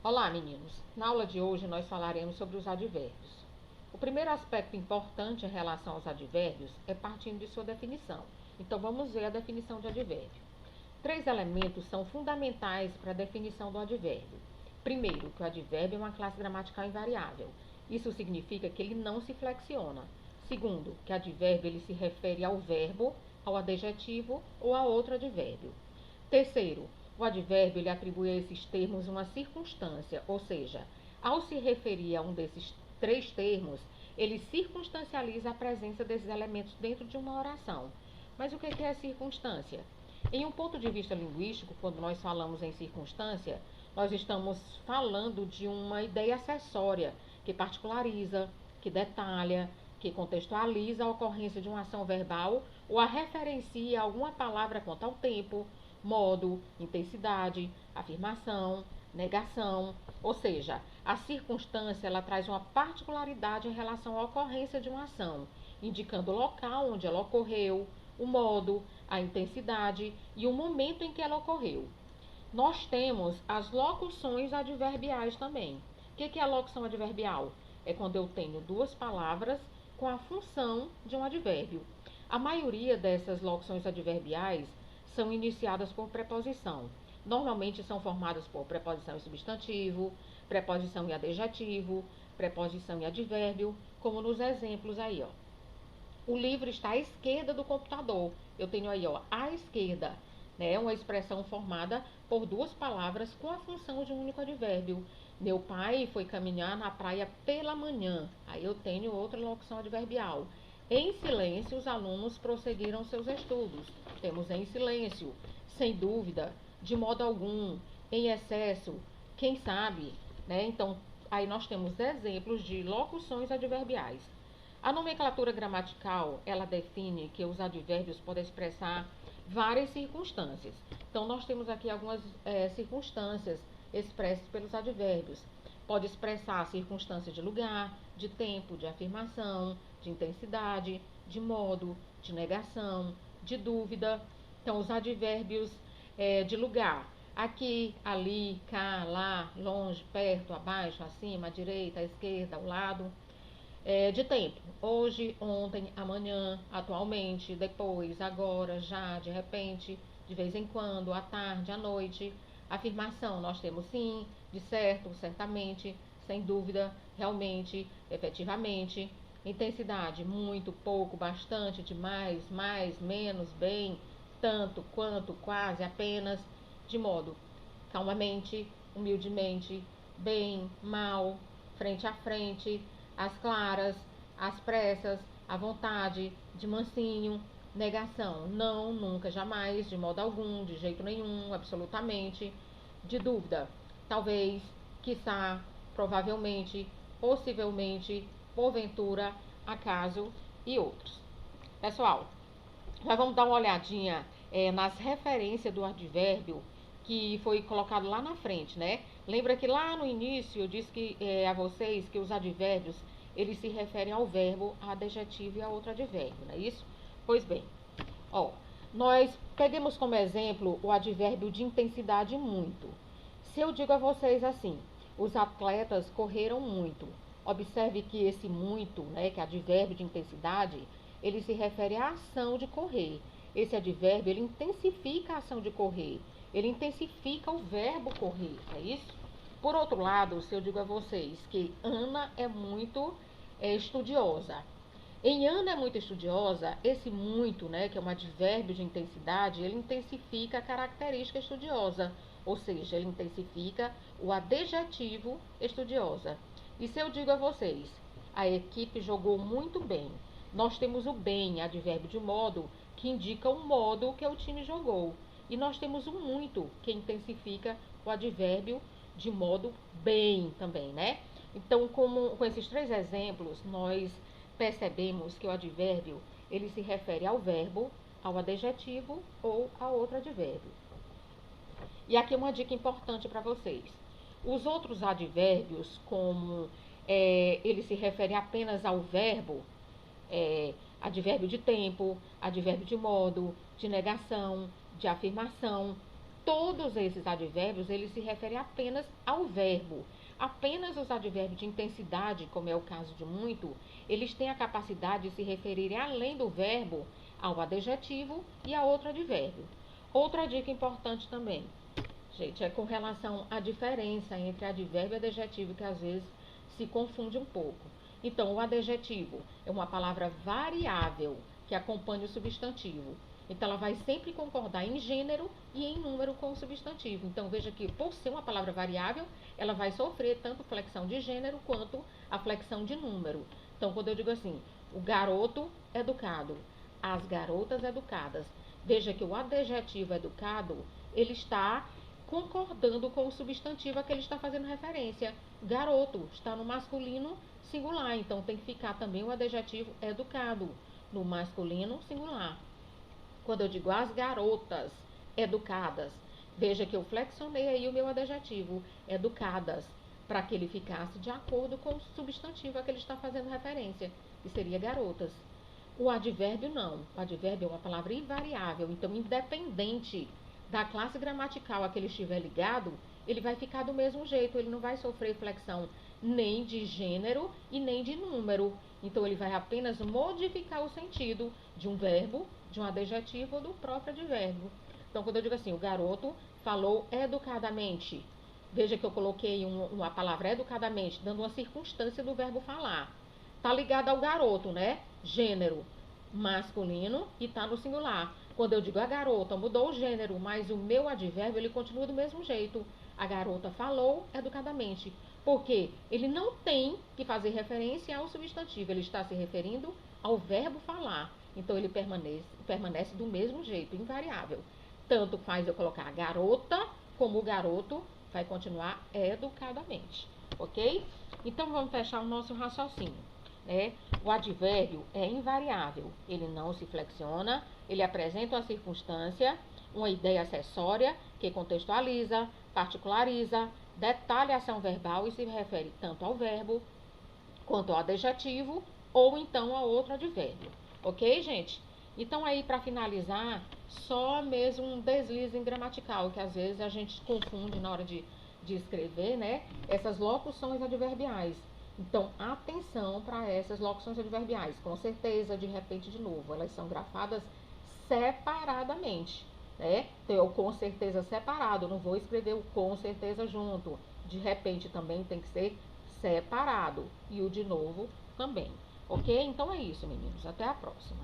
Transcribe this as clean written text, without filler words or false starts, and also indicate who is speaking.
Speaker 1: Olá, meninos! Na aula de hoje nós falaremos sobre os advérbios. O primeiro aspecto importante em relação aos advérbios é partindo de sua definição. Então vamos ver a definição de advérbio. Três elementos são fundamentais para a definição do advérbio. Primeiro, que o advérbio é uma classe gramatical invariável. Isso significa que ele não se flexiona. Segundo, que advérbio ele se refere ao verbo, ao adjetivo ou a outro advérbio. Terceiro, o advérbio ele atribui a esses termos uma circunstância, ou seja, ao se referir a um desses três termos, ele circunstancializa a presença desses elementos dentro de uma oração. Mas o que é circunstância? Em um ponto de vista linguístico, quando nós falamos em circunstância, nós estamos falando de uma ideia acessória que particulariza, que detalha, que contextualiza a ocorrência de uma ação verbal ou a referencia a alguma palavra quanto ao tempo, modo, intensidade, afirmação, negação, ou seja, a circunstância ela traz uma particularidade em relação à ocorrência de uma ação, indicando o local onde ela ocorreu, o modo, a intensidade e o momento em que ela ocorreu. Nós temos as locuções adverbiais também. O que é a locução adverbial? É quando eu tenho duas palavras com a função de um advérbio. A maioria dessas locuções adverbiais são iniciadas por preposição. Normalmente são formadas por preposição e substantivo, preposição e adjetivo, preposição e advérbio, como nos exemplos aí, ó. O livro está à esquerda do computador. Eu tenho aí, ó, à esquerda, né? Uma expressão formada por duas palavras com a função de um único advérbio. Meu pai foi caminhar na praia pela manhã. Aí eu tenho outra locução adverbial. Em silêncio, os alunos prosseguiram seus estudos. Temos em silêncio, sem dúvida, de modo algum, em excesso, quem sabe, né? Então, aí nós temos exemplos de locuções adverbiais. A nomenclatura gramatical, ela define que os advérbios podem expressar várias circunstâncias. Então, nós temos aqui algumas circunstâncias expressas pelos advérbios. Pode expressar circunstâncias de lugar, de tempo, de afirmação, de intensidade, de modo, de negação, de dúvida. Então, os advérbios de lugar. Aqui, ali, cá, lá, longe, perto, abaixo, acima, à direita, à esquerda, ao lado. De tempo. Hoje, ontem, amanhã, atualmente, depois, agora, já, de repente, de vez em quando, à tarde, à noite. Afirmação, nós temos sim, de certo, certamente, sem dúvida, realmente, efetivamente. Intensidade, muito, pouco, bastante, demais, mais, menos, bem, tanto, quanto, quase, apenas, de modo calmamente, humildemente, bem, mal, frente a frente, às claras, às pressas, à vontade, de mansinho, negação, não, nunca, jamais, de modo algum, de jeito nenhum, absolutamente, de dúvida, talvez, quiçá, provavelmente, possivelmente, porventura, acaso e outros. Pessoal, já vamos dar uma olhadinha nas referências do advérbio que foi colocado lá na frente, né? Lembra que lá no início eu disse a vocês que os advérbios eles se referem ao verbo, a adjetivo e a outro advérbio, não é isso? Pois bem, ó, nós peguemos como exemplo o advérbio de intensidade muito. Se eu digo a vocês assim, os atletas correram muito, observe que esse muito, né, que é advérbio de intensidade, ele se refere à ação de correr. Esse advérbio, ele intensifica a ação de correr. Ele intensifica o verbo correr, é isso? Por outro lado, se eu digo a vocês que Ana é muito estudiosa. Em Ana é muito estudiosa, esse muito, né, que é um advérbio de intensidade, ele intensifica a característica estudiosa, ou seja, ele intensifica o adjetivo estudiosa. E se eu digo a vocês, a equipe jogou muito bem, nós temos o bem, advérbio de modo, que indica o modo que o time jogou. E nós temos o muito, que intensifica o advérbio de modo bem também, né? Então, com esses três exemplos, nós percebemos que o advérbio, ele se refere ao verbo, ao adjetivo ou a outro advérbio. E aqui uma dica importante para vocês. Os outros advérbios, como ele se refere apenas ao verbo, advérbio de tempo, advérbio de modo, de negação, de afirmação, todos esses advérbios, eles se referem apenas ao verbo. Apenas os advérbios de intensidade, como é o caso de muito, eles têm a capacidade de se referirem além do verbo ao adjetivo e a outro advérbio. Outra dica importante também, gente, é com relação à diferença entre advérbio e adjetivo, que às vezes se confunde um pouco. Então, o adjetivo é uma palavra variável que acompanha o substantivo. Então, ela vai sempre concordar em gênero e em número com o substantivo. Então, veja que, por ser uma palavra variável, ela vai sofrer tanto flexão de gênero quanto a flexão de número. Então, quando eu digo assim, o garoto educado, as garotas educadas, veja que o adjetivo educado, ele está concordando com o substantivo a que ele está fazendo referência. Garoto está no masculino singular, então tem que ficar também o adjetivo educado no masculino singular. Quando eu digo as garotas educadas, veja que eu flexionei aí o meu adjetivo, educadas, para que ele ficasse de acordo com o substantivo a que ele está fazendo referência, que seria garotas. O advérbio não. O advérbio é uma palavra invariável, então independente da classe gramatical a que ele estiver ligado, ele vai ficar do mesmo jeito, ele não vai sofrer flexão nem de gênero e nem de número. Então, ele vai apenas modificar o sentido de um verbo, de um adjetivo ou do próprio advérbio. Então, quando eu digo assim, o garoto falou educadamente, veja que eu coloquei uma palavra educadamente, dando uma circunstância do verbo falar. Está ligado ao garoto, né? Gênero masculino e está no singular. Quando eu digo a garota, mudou o gênero, mas o meu advérbio, ele continua do mesmo jeito. A garota falou educadamente. Porque ele não tem que fazer referência ao substantivo, ele está se referindo ao verbo falar. Então, ele permanece do mesmo jeito, invariável. Tanto faz eu colocar a garota, como o garoto vai continuar educadamente. Ok? Então, vamos fechar o nosso raciocínio. O advérbio é invariável, ele não se flexiona, ele apresenta uma circunstância, uma ideia acessória que contextualiza, particulariza, detalha a ação verbal e se refere tanto ao verbo quanto ao adjetivo ou então a outro advérbio. Ok, gente? Então, aí, para finalizar, só mesmo um deslize gramatical, que às vezes a gente confunde na hora de escrever, né? Essas locuções adverbiais. Então, atenção para essas locuções adverbiais. Com certeza, de repente, de novo, elas são grafadas separadamente, né? Então, eu com certeza separado, não vou escrever o com certeza junto. De repente, também tem que ser separado. E o de novo também. Ok? Então, é isso, meninos. Até a próxima.